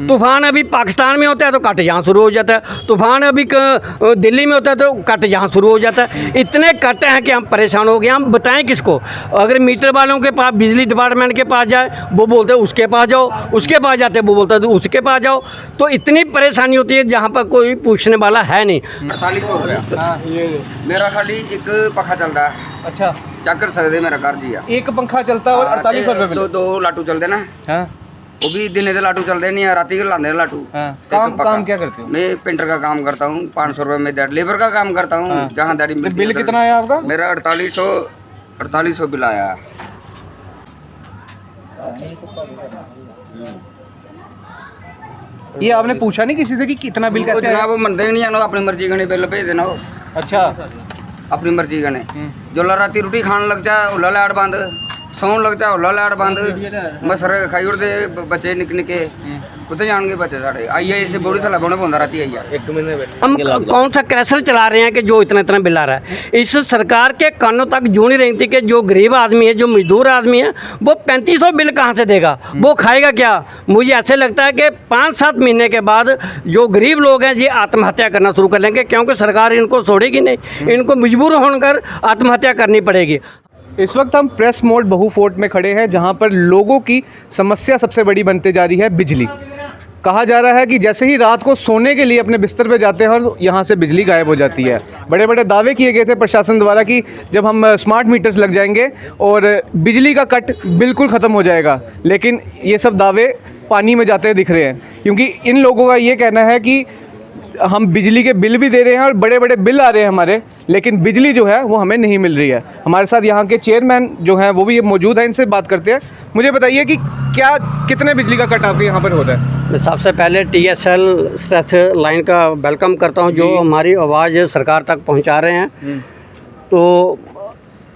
तूफान अभी पाकिस्तान में होता है तो कट यहाँ शुरू हो जाता है, तूफान अभी दिल्ली में होता है तो कट यहाँ शुरू हो जाता है। इतने कट हैं कि हम परेशान हो गए। हम बताएं किसको? अगर मीटर वालों के पास, बिजली डिपार्टमेंट के पास जाए वो बोलते हैं उसके पास जाओ, उसके पास जाते वो बोलता है तो उसके पास जाओ। तो इतनी परेशानी होती है जहाँ पर कोई पूछने वाला है नहीं। 4800 रुपया मेरा खाली एक पंखा चलता है। अच्छा, चेक कर सकते मेरा घर जी एक पंखा चलता है और 4800 रुपये बिल। दो लाटू चलते ना, हाँ, वो भी दिन के लाटू चलते नहीं है, राती के लाते लाटू। हाँ। काम क्या करते हो? मैं पेंटर का काम करता हूँ, 500 रुपये में दिहाड़ी, लेबर का काम करता हूँ। हाँ। जहाँ दिहाड़ी तो बिल कितना आया आपका? मेरा 4800 बिल आया। ये आपने पूछा नहीं किसी से कि कितना बिल कैसे आया? वो मनते नहीं है, अपनी मर्जी का बिल भेज देना हो। अच्छा, अपनी मर्जी का जो राती रोटी खाने लग जाए उला लाइट बंद, सौन लग जाए उला लाइट बंद, मसर खाई उड़ते बच्चे निक निके कुत्ते जान गए बच्चे साढ़े आई से बड़ी थला बोने पौंदा राती आई है। हम कौन सा क्रैशर चला रहे हैं कि जो इतना इतना बिल आ रहा है? इस सरकार के कानों तक जू नहीं रही थी कि जो गरीब आदमी है, जो मजदूर आदमी है, वो 3500 बिल कहाँ से देगा? वो खाएगा क्या? मुझे ऐसे लगता है कि 5-7 महीने के बाद जो गरीब लोग हैं ये आत्महत्या करना शुरू कर लेंगे, क्योंकि सरकार इनको छोड़ेगी नहीं, इनको मजबूर होकर आत्महत्या करनी पड़ेगी। इस वक्त हम प्रेस मोड बहू फोर्ट में खड़े हैं, जहां पर लोगों की समस्या सबसे बड़ी बनते जा रही है बिजली। कहा जा रहा है कि जैसे ही रात को सोने के लिए अपने बिस्तर पे जाते हैं और यहाँ से बिजली गायब हो जाती है। बड़े बड़े दावे किए गए थे प्रशासन द्वारा कि जब हम स्मार्ट मीटर्स लग जाएंगे और बिजली का कट बिल्कुल ख़त्म हो जाएगा, लेकिन ये सब दावे पानी में जाते दिख रहे हैं, क्योंकि इन लोगों का ये कहना है कि हम बिजली के बिल भी दे रहे हैं और बड़े बड़े बिल आ रहे हैं हमारे, लेकिन बिजली जो है वो हमें नहीं मिल रही है। हमारे साथ यहाँ के चेयरमैन जो हैं वो भी मौजूद हैं, इनसे बात करते हैं। मुझे बताइए कि कितने बिजली का कट आपके यहाँ पर हो रहा है? मैं सबसे पहले TSL स्ट्रेथ लाइन का वेलकम करता हूँ, जो हमारी आवाज़ सरकार तक पहुँचा रहे हैं। तो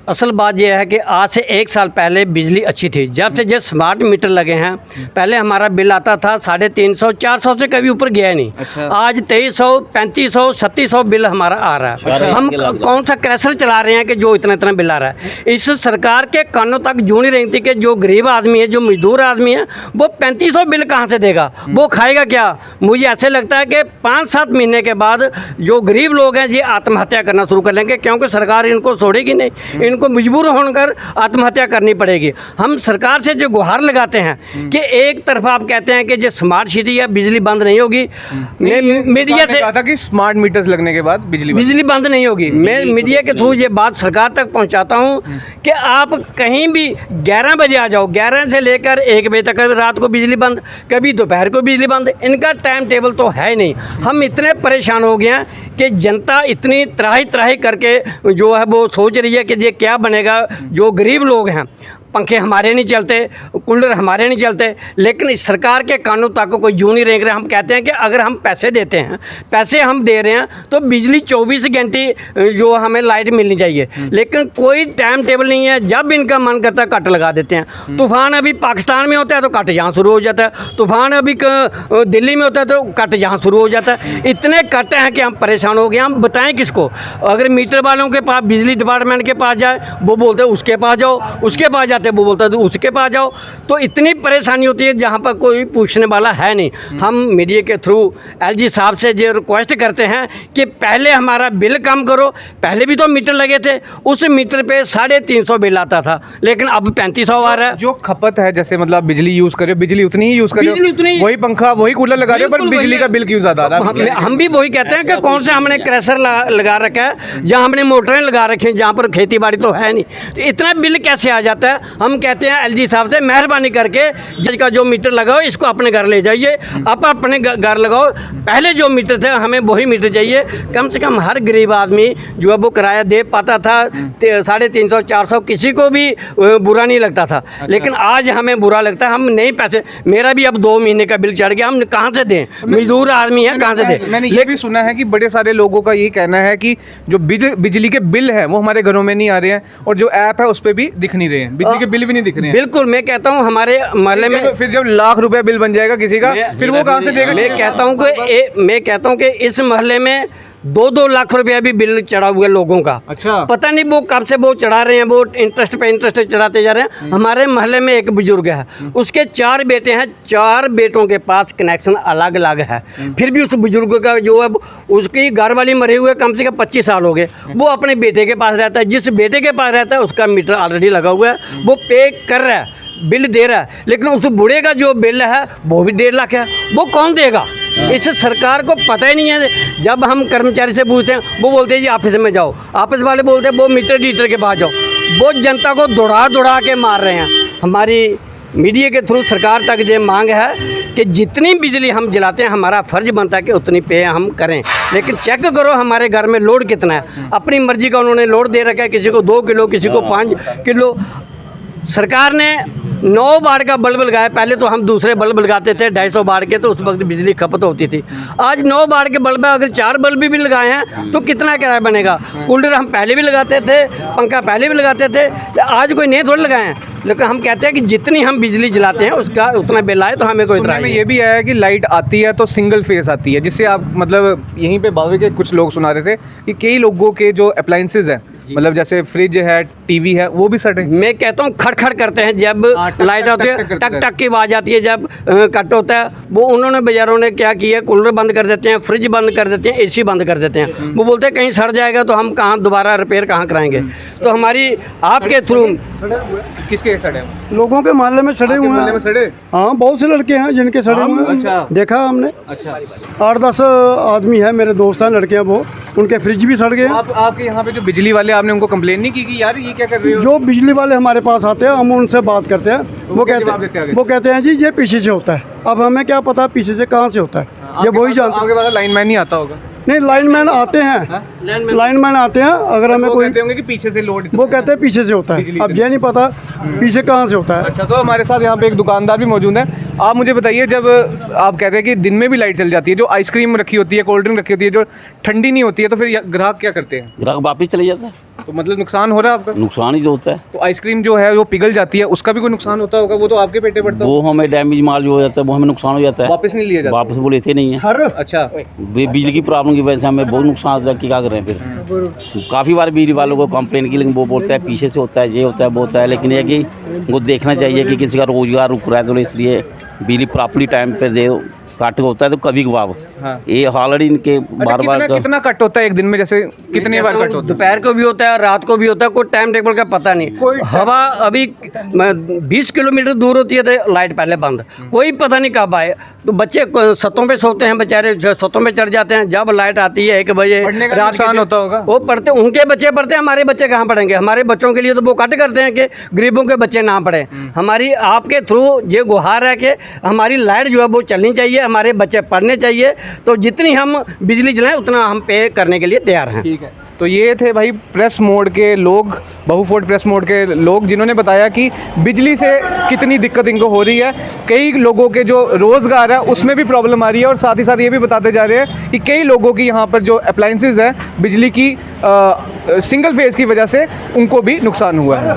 असल बात यह है कि आज से 1 साल पहले बिजली अच्छी थी। जब से जो स्मार्ट मीटर लगे हैं, पहले हमारा बिल आता था 350-400 से कभी ऊपर गया नहीं। अच्छा। आज 2300, 3500, 3600 बिल हमारा आ रहा है। अच्छा। हम कौन सा क्रैशर चला रहे हैं कि जो इतना इतना बिल आ रहा है? इस सरकार के कानों तक जू नहीं रही थी कि जो गरीब आदमी है, जो मजदूर आदमी है, वो 3500 बिल कहाँ से देगा? वो खाएगा क्या? मुझे ऐसे लगता है कि 5-7 महीने के बाद जो गरीब लोग हैं ये आत्महत्या करना शुरू कर लेंगे, क्योंकि सरकार इनको छोड़ेगी नहीं, इनको मजबूर होकर आत्महत्या करनी पड़ेगी। हम सरकार से जो गुहार लगाते हैं कि एक तरफ आप कहते हैं कि जो स्मार्ट सिटी है बिजली बंद नहीं होगी, मीडिया से कहा था कि स्मार्ट मीटर्स लगने के बाद बिजली बंद नहीं होगी। मैं मीडिया के थ्रू ये बात सरकार तक पहुंचाता हूं कि आप कहीं भी 11 बजे आ जाओ, 11 से लेकर 1 बजे तक, कभी रात को बिजली बंद, कभी दोपहर को बिजली बंद, इनका टाइम टेबल तो है नहीं। हम इतने परेशान हो गए हैं कि जनता इतनी त्राही त्राही करके जो है वो सोच रही है कि ये क्या बनेगा। जो गरीब लोग हैं, पंखे हमारे नहीं चलते, कूलर हमारे नहीं चलते, लेकिन इस सरकार के कानून तक कोई जू नहीं रेंग रहे। हम कहते हैं कि अगर हम पैसे देते हैं, पैसे हम दे रहे हैं, तो बिजली 24 घंटे जो हमें लाइट मिलनी चाहिए, लेकिन कोई टाइम टेबल नहीं है। जब इनका मन करता है कट लगा देते हैं। तूफान अभी पाकिस्तान में होता है तो कट यहाँ शुरू हो जाता है, तूफान अभी दिल्ली में होता है तो कट यहाँ शुरू हो जाता है। इतने कट हैं कि हम परेशान हो गए। हम बताएं किसको? अगर मीटर वालों के पास, बिजली डिपार्टमेंट के पास जाए वो बोलते हैं उसके पास जाओ, उसके पास वो बोलता है तो उसके पास जाओ। तो इतनी परेशानी होती है जहाँ पर कोई पूछने वाला है नहीं। हम मीडिया के थ्रू LG साहब से ये रिक्वेस्ट करते हैं कि पहले हमारा बिल कम करो। पहले भी तो मीटर लगे थे, उस मीटर पे 350 बिल आता था, लेकिन अब 3500 आ रहा है। जो खपत है, जैसे मतलब बिजली यूज कर रहे हो, बिजली उतनी ही यूज कर रहे हो, वही पंखा वही कूलर लगा रहे हो, पर बिजली का बिल क्यों ज्यादा आ रहा है? हम भी वही कहते हैं कि कौन से हमने क्रैशर लगा रखा है, जहाँ हमने मोटरें लगा रखी हैं, जहाँ पर खेती बाड़ी तो है नहीं, तो इतना बिल कैसे आ जाता है? हम कहते हैं LG साहब से मेहरबानी करके जज का जो मीटर लगाओ इसको अपने घर ले जाइए, आप अपने घर लगाओ। पहले जो मीटर थे हमें वही मीटर चाहिए। कम से कम हर गरीब आदमी जो है वो किराया दे पाता था, 350-400 किसी को भी बुरा नहीं लगता था, लेकिन आज हमें बुरा लगता है। हम नहीं पैसे, मेरा भी अब 2 महीने का बिल चढ़ गया, हम कहाँ से दें? मजदूर आदमी है, कहाँ से दें? मैंने ये भी सुना है कि बड़े सारे लोगों का ये कहना है कि जो बिजली के बिल है वो हमारे घरों में नहीं आ रहे हैं, और जो ऐप है उस पर भी दिख नहीं रहे हैं, बिजली के बिल भी नहीं दिख रहे हैं। बिल्कुल, मैं कहता हूँ हमारे मोहल्ले में फिर जब लाख रुपए बिल बन जाएगा किसी का, फिर वो कहाँ से देगा? मैं कहता हूँ कि इस मोहल्ले में 2-2 लाख रुपया भी बिल चढ़ा हुआ है लोगों का। अच्छा। पता नहीं वो कब से वो चढ़ा रहे हैं, वो इंटरेस्ट पे इंटरेस्ट चढ़ाते जा रहे हैं। हमारे मोहल्ले में एक बुजुर्ग है, उसके 4 बेटे हैं, 4 बेटों के पास कनेक्शन अलग अलग है, फिर भी उस बुजुर्ग का जो है उसकी घर वाली मरे हुए कम से कम 25 साल हो गए, वो अपने बेटे के पास रहता है। जिस बेटे के पास रहता है उसका मीटर ऑलरेडी लगा हुआ है, वो पे कर रहा है, बिल दे रहा है, लेकिन उस बूढ़े का जो बिल है वो भी 1.5 लाख है, वो कौन देगा? इस सरकार को पता ही नहीं है। जब हम कर्मचारी से पूछते हैं वो बोलते हैं जी ऑफिस में जाओ, ऑफिस वाले बोलते हैं वो मीटर डीटर के पास जाओ। वो जनता को दौड़ा के मार रहे हैं। हमारी मीडिया के थ्रू सरकार तक ये मांग है कि जितनी बिजली हम जलाते हैं हमारा फ़र्ज बनता है कि उतनी पे हम करें, लेकिन चेक करो हमारे घर में लोड कितना है। अपनी मर्जी का उन्होंने लोड दे रखा है, किसी को 2 किलो, किसी को 5 किलो। सरकार ने 9 वाट का बल्ब लगाया, पहले तो हम दूसरे बल्ब लगाते थे 250 वाट के, तो उस वक्त बिजली खपत होती थी। आज 9 वाट के बल्ब है, अगर 4 बल्ब भी लगाए हैं तो कितना किराया बनेगा? कूलर हम पहले भी लगाते थे, पंखा पहले भी लगाते थे, आज कोई नए थोड़े लगाए हैं। लेकिन हम कहते हैं कि जितनी हम बिजली जलाते हैं उसका उतना बिल आए तो हमें कोई इतराज़ में नहीं। ये भी आया है कि लाइट आती है तो सिंगल फेस आती है, जिससे आप मतलब यहीं पे बावे के कुछ लोग सुना रहे थे कि कई लोगों के जो अप्लायंसेज हैं, मतलब जैसे फ्रिज है, टीवी है, वो भी सटे। मैं कहता हूँ खड़ करते हैं जब लाइट आती है, टक टक की आवाज़ आती है जब कट होता है। वो उन्होंने बाज़ारों ने क्या किया, कूलर बंद कर देते हैं, फ्रिज बंद कर देते हैं, एसी बंद कर देते हैं। वो बोलते हैं कहीं सड़ जाएगा तो हम कहाँ दोबारा रिपेयर कहाँ कराएंगे। तो हमारी आपके थ्रू किसके सड़े? लोगों के मोहल्ले में सड़े हुए मोहल्ले में हैं। सड़े? हाँ, बहुत से लड़के हैं जिनके सड़े हुए हैं। अच्छा। देखा हमने, अच्छा। 8-10 आदमी है, मेरे दोस्त हैं लड़कियां, वो उनके फ्रिज भी सड़ गए हैं। आपके यहाँ पे जो बिजली वाले, आपने उनको कंप्लेन नहीं की कि यार ये क्या कर रहे हो? जो बिजली वाले हमारे पास आते हैं हम उनसे बात करते हैं, वो क्या जवाब देते हैं आगे? कहते हैं जी ये पीछे से होता है। अब हमें क्या पता पीछे से कहाँ से होता है, ये वही जानते हैं। आपके पास लाइनमैन नहीं आता होगा? नहीं, लाइनमैन आते हैं, लाइनमैन आते हैं। अगर हमें वो कोई, कहते होंगे कि पीछे से लोड, वो कहते हैं पीछे से होता है। अब ये नहीं पता पीछे कहाँ से होता है। अच्छा, तो हमारे साथ यहाँ पे एक दुकानदार भी मौजूद है। आप मुझे बताइए, जब आप कहते हैं कि दिन में भी लाइट चल जाती है, जो आइसक्रीम रखी होती है, कोल्ड ड्रिंक रखी होती है, जो ठंडी नहीं होती है, तो फिर ग्राहक क्या करते हैं? ग्राहक वापस चले जाता है, तो मतलब नुकसान हो रहा है आपका? नुकसान ही तो होता है। तो आइसक्रीम जो है वो पिघल जाती है, उसका भी कोई नुकसान होता होगा? वो तो आपके पेटे पड़ता वो हमें डैमेज माल जो हो जाता है वो हमें नुकसान हो जाता है, वापस नहीं लिया जाता? वापस वो लेते नहीं है। अच्छा। बिजली की प्रॉब्लम की वजह से हमें बहुत नुकसान होता है कि क्या करें फिर। काफ़ी बार बिजली वालों को कंप्लेन की, लेकिन वो बोलता है पीछे से होता है, ये होता है, वो होता है। लेकिन ये कि वो देखना चाहिए कि किसी का रोजगार रुक रहा है, तो इसलिए बिजली प्रॉपर्ली टाइम पे दे। कट होता है तो कभी कभार, हाँ। ये ऑलरेडी इनके बार बार कितना कट होता है एक दिन में? जैसे कितने बार कट होता है? दोपहर को भी होता है, रात को भी होता है, कोई टाइम टेबल का पता नहीं। हवा अभी 20 किलोमीटर दूर होती है तो लाइट पहले बंद, कोई पता नहीं कब आए। तो बच्चे छतों पे सोते हैं, बेचारे छतों पे चढ़ जाते हैं। जब लाइट आती है 1 बजे पढ़ने का रात नुकसान होता होगा? वो पढ़ते, उनके बच्चे पढ़ते हैं, हमारे बच्चे कहाँ पढ़ेंगे? हमारे बच्चों के लिए तो वो कट करते हैं कि गरीबों के बच्चे ना पढ़ें। हमारी आपके थ्रू ये गुहार है कि हमारी लाइट जो है वो चलनी चाहिए, हमारे बच्चे पढ़ने चाहिए। तो जितनी हम बिजली जलाएं उतना हम पे करने के लिए तैयार हैं। ठीक है। तो ये थे भाई प्रेस मोड के लोग, बहुफोर्ट प्रेस मोड के लोग, जिन्होंने बताया कि बिजली से कितनी दिक्कत इनको हो रही है। कई लोगों के जो रोज़गार है उसमें भी प्रॉब्लम आ रही है, और साथ ही साथ ये भी बताते जा रहे हैं कि कई लोगों की यहाँ पर जो अप्लायंसेज है बिजली की सिंगल फेज़ की वजह से उनको भी नुकसान हुआ है।